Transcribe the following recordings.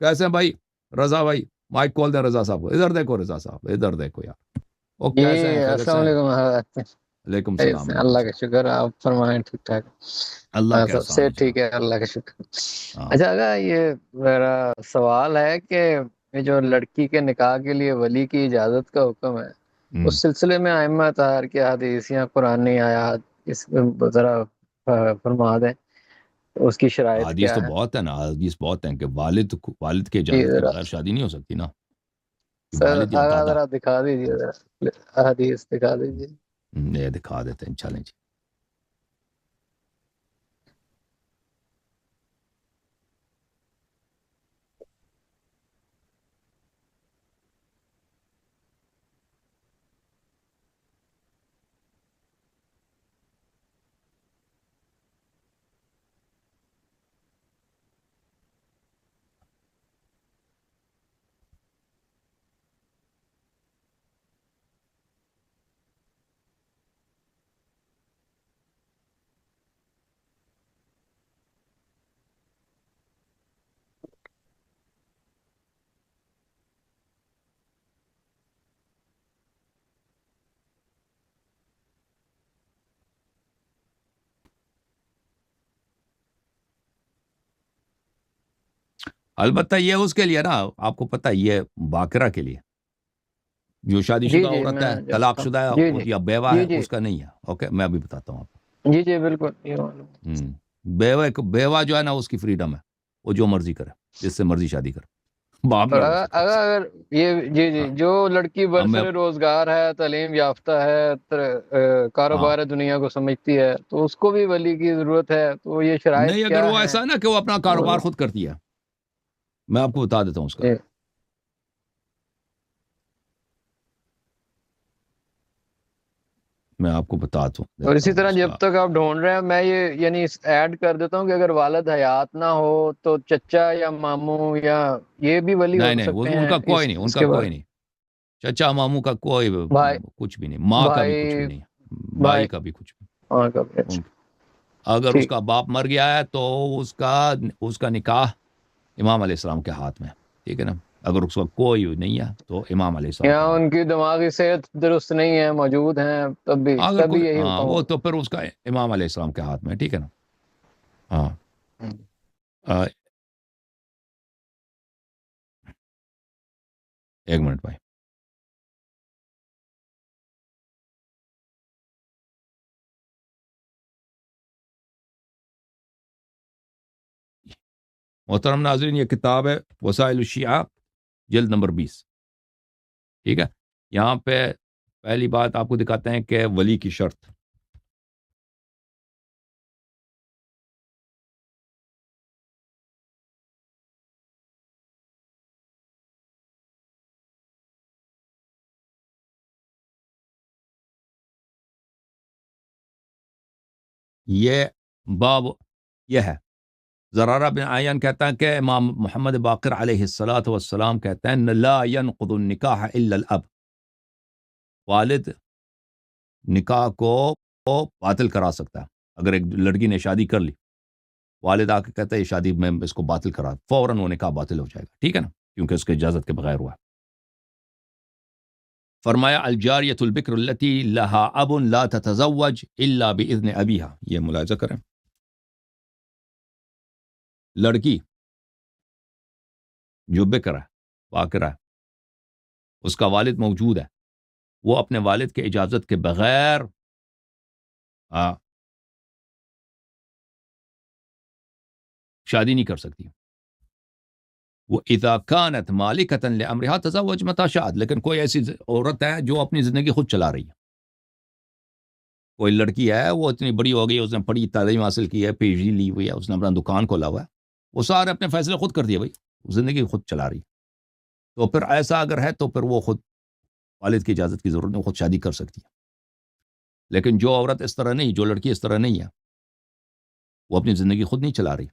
کیسے ہیں بھائی؟ رضا بھائی مائک کھول دیں رضا صاحب کو. ادھر دیکھو رضا صاحب, ادھر دیکھو یار. وہ جی کیسے ہیں؟ خیریت سے السلام ہیں؟ علیکم. علیکم السلام. علیکم اللہ کا السلام. شکر, آپ فرمائیں ٹھیک ٹھاک؟ اللہ کے سب احسان سے ہے ٹھیک جناب. ہے, اللہ کا شکر. ہاں. اچھا اگر یہ میرا سوال ہے کہ یہ جو لڑکی کے نکاح کے لیے ولی کی اجازت کا حکم ہے, اس سلسلے میں ائمہ طاہر کی حدیث یا قرآنی آیات اس پہ ذرا فرما دیں, اس کی شرائط حدیث تو کیا ہے؟ بہت ہے نا, حدیث بہت ہیں کہ والد کے جی اجازت کے ذرا بغیر شادی نہیں ہو سکتی نا. کہ سر والد یا آگا دادا. ذرا دکھا دیجیے, ذرا حدیث دکھا دیجیے. یہ دکھا دیتے ہیں, چلیں جی. البتہ یہ اس کے لیے نا, آپ کو پتہ یہ باقرہ کے لیے, جو شادی جی شدہ جی عورت میں ہے, طلاق جانتا ہوں. شدہ ہے, جی جی یا بیوہ جی ہے, جی اس کا نہیں ہے. اوکے, میں ابھی بتاتا ہوں آپ کو. جی جی بالکل یہ معلوم. بیوہ جو ہے نا, اس کی فریڈم ہے, وہ جو مرضی کرے, جس سے مرضی شادی کرے, باپ اور نہیں روک سکتا اسے. اگر یہ جی جی ہاں. جو لڑکی اب میں برسر روزگار ہے, تعلیم یافتہ ہے, ہاں کاروبار دنیا کو سمجھتی ہے, تو اس کو بھی ولی کی ضرورت ہے, تو یہ شرائط نہیں, اگر کیا وہ ہیں؟ ایسا ہے نا کہ وہ اپنا کاروبار خود کرتی ہے, میں آپ کو بتا دیتا ہوں اس کا. جی. میں آپ کو بتا اور دیتا اسی ہوں طرح اس جب کا. تک آپ ڈھونڈ رہے ہیں, میں یہ یعنی ایڈ کر دیتا ہوں کہ اگر والد حیات نہ ہو تو چچا یا ماموں یا یہ بھی ولی ہو نہیں نہیں, سکتے ان ہیں, کا کوئی نہیں, ان اس کا کے کوئی بارے نہیں. چچا ماموں کا کوئی بھائی کچھ بھی نہیں, ماں کا بھی کچھ بھی بھائی نہیں, بھائی بھائی کا بھی کچھ بھی ہاں کبھی. نہیں. اچھا اگر اس ٹھیک. کا باپ مر گیا ہے تو اس کا نکاح امام علیہ السلام کے ہاتھ میں ہے, ٹھیک ہے نا. اگر اس کا کوئی نہیں ہے تو امام علیہ السلام یا کے ہاتھ ان کی دماغی صحت درست نہیں ہے, موجود ہیں, میں. اگر تب بھی کوئی, یہی ہاں, حکم وہ ہوگا. تو پھر اس کا امام علیہ السلام کے ہاتھ میں ہے, ٹھیک ہے نا. ہاں. ایک منٹ بھائی. محترم ناظرین, یہ کتاب ہے وسائل الشیعہ, جلد نمبر 20, ٹھیک ہے. یہاں پہ پہلی بات آپ کو دکھاتے ہیں کہ ولی کی شرط. یہ باب یہ ہے. زرارہ بن عیان کہتا ہے کہ امام محمد باقر علیہ الصلاۃ والسلام کہتے ہیں لا ينقض النکاح الا الاب. والد نکاح کو باطل کرا سکتا ہے. اگر ایک لڑکی نے شادی کر لی, والد آ کے کہتا ہے یہ شادی میں اس کو باطل کرا, فوراً وہ نکاح باطل ہو جائے گا, ٹھیک ہے نا, کیونکہ اس کے اجازت کے بغیر ہوا. فرمایا الجاریۃ البکر التی لہا اب لا تتزوج الا باذن ابیہا. یہ ملاحظہ کریں, لڑکی جو بکر ہے, باکرہ ہے, اس کا والد موجود ہے, وہ اپنے والد کے اجازت کے بغیر شادی نہیں کر سکتی. وہ اذا كانت مالکۃ لامرها تزوج متى شاءت. لیکن کوئی ایسی عورت ہے جو اپنی زندگی خود چلا رہی ہے. کوئی لڑکی ہے, وہ اتنی بڑی ہو گئی, اس نے بڑی تعلیم حاصل کی ہے, پی ایچ ڈی لی ہوئی ہے, اس نے اپنا دکان کھولا ہوا ہے, وہ سارے اپنے فیصلے خود کر دیے بھائی, زندگی خود چلا رہی ہے. تو پھر ایسا اگر ہے تو پھر وہ خود والد کی اجازت کی ضرورت نہیں, خود شادی کر سکتی ہے. لیکن جو عورت اس طرح نہیں, جو لڑکی اس طرح نہیں ہے, وہ اپنی زندگی خود نہیں چلا رہی,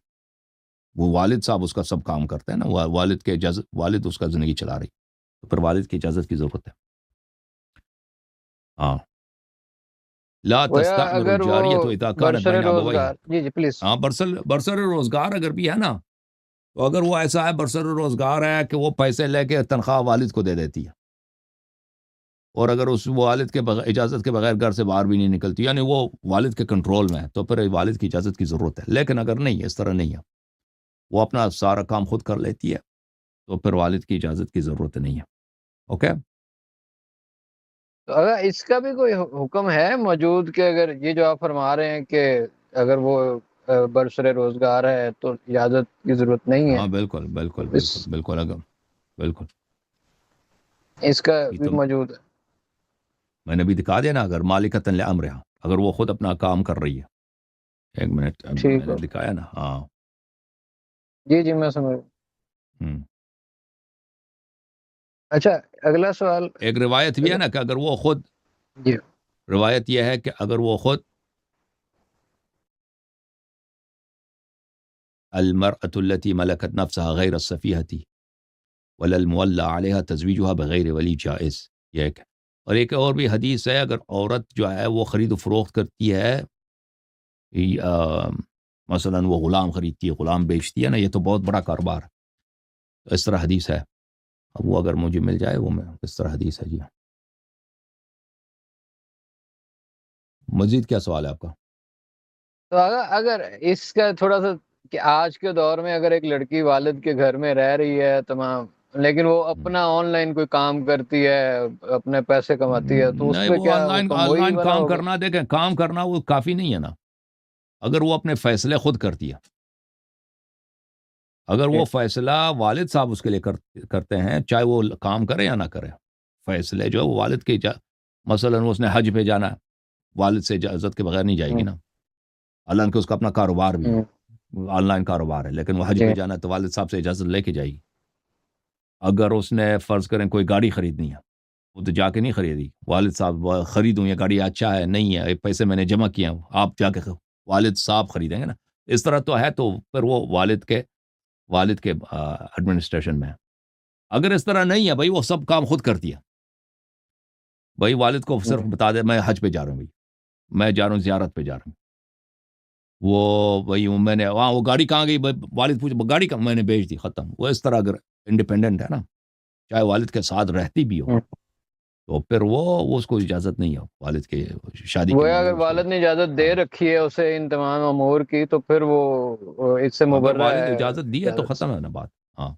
وہ والد صاحب اس کا سب کام کرتے ہیں نا, والد کے اجازت, والد اس کا زندگی چلا رہی, تو پھر والد کی اجازت کی ضرورت ہے. ہاں. لا گویا تستعمر اگر وہ الجاریۃ اذا كانت برسر بین ابویہا. روزگار, جی جی پلیز. ہاں, برسر روزگار اگر بھی ہے نا, تو اگر وہ ایسا ہے برسر روزگار ہے کہ وہ پیسے لے کے تنخواہ والد کو دے دیتی ہے، اور اگر اس والد کے بغیر اجازت کے بغیر گھر سے باہر بھی نہیں نکلتی، یعنی وہ والد کے کنٹرول میں ہے، تو پھر والد کی اجازت کی ضرورت ہے. لیکن اگر نہیں، اس طرح نہیں ہے، وہ اپنا سارا کام خود کر لیتی ہے، تو پھر والد کی اجازت کی ضرورت نہیں ہے. اوکے. تو اگر اس کا بھی کوئی حکم ہے موجود کہ اگر یہ جو آپ فرما رہے ہیں کہ اگر وہ برسر روزگار ہے تو اجازت کی ضرورت نہیں ہے، ہاں بالکل بالکل اس بالکل بالکل اگر بالکل اس کا یہ بھی تو موجود ہے. میں نے بھی دکھا دیا نا، اگر مالکۃ لامرہا، اگر وہ خود اپنا کام کر رہی ہے. ایک منٹ، میں ٹھیک نے ہے، دکھایا نا. ہاں. جی جی میں سمجھ. ہم. اچھا اگلا سوال. ایک روایت بھی ہے نا کہ اگر وہ خود، جی روایت یہ ہے کہ اگر وہ خود المرأة التي ملكت نفسها غير الصفيحة ولا المولى عليها تزويجها بغیر ولی جائز. یہ ایک ہے. اور ایک اور بھی حدیث ہے، اگر عورت جو ہے وہ خرید و فروخت کرتی ہے، مثلا وہ غلام خریدتی ہے، غلام بیچتی ہے نا، یہ تو بہت بڑا کاروبار ہے. تو اس طرح حدیث ہے. اب وہ اگر مجھے مل جائے وہ، میں اس طرح حدیث ہے. جی مزید کیا سوال ہے آپ کا؟ تو اگر اس کا تھوڑا سا کہ آج کے دور میں اگر ایک لڑکی والد کے گھر میں رہ رہی ہے تمام، لیکن وہ اپنا آن لائن کوئی کام کرتی ہے، اپنے پیسے کماتی ہے، تو اس نہیں، پہ وہ کیا آن لائن حکم آن وہی لائن والا کام ہوگا؟ کرنا، دیکھیں کام کرنا وہ کافی نہیں ہے نا، اگر وہ اپنے فیصلے خود کرتی ہے. اگر وہ فیصلہ والد صاحب اس کے لیے کرتے ہیں، چاہے وہ کام کرے یا نہ کرے، فیصلے جو وہ والد کے مثلا اس نے حج پہ جانا ہے، والد سے اجازت کے بغیر نہیں جائے گی نا. اللہ کہ اس کا اپنا کاروبار بھی ہے، آن لائن کاروبار ہے، لیکن وہ حج جی پہ جانا ہے تو والد صاحب سے اجازت لے کے جائے گی. اگر اس نے فرض کریں کوئی گاڑی خریدنی ہے، وہ تو جا کے نہیں خریدی، والد صاحب خریدوں یہ گاڑی اچھا ہے نہیں ہے، پیسے میں نے جمع کیا ہوں، آپ جا کے والد صاحب خریدیں گے نا. اس طرح تو ہے، تو پھر وہ والد کے ایڈمنسٹریشن میں ہے. اگر اس طرح نہیں ہے بھائی، وہ سب کام خود کرتی ہے، بھائی والد کو صرف بتا دے میں حج پہ جا رہا ہوں، بھائی میں جا رہا ہوں زیارت پہ جا رہا ہوں، وہ بھائی میں نے وہاں وہ گاڑی کہاں گئی، والد پوچھ گاڑی کہاں، میں نے بیچ دی، ختم. وہ اس طرح اگر انڈیپینڈنٹ ہے نا، چاہے والد کے ساتھ رہتی بھی ہو، تو پھر وہ اس کو اجازت نہیں ہے والد کے شادی کے گویا منظر اگر اس کو. والد نے اجازت دے ہاں، رکھی ہے اسے ان تمام امور کی، تو پھر وہ اس سے اگر مبرہ والد ہے اجازت دی ہے تو اجازت سے. ختم ہے نا بات. ہاں.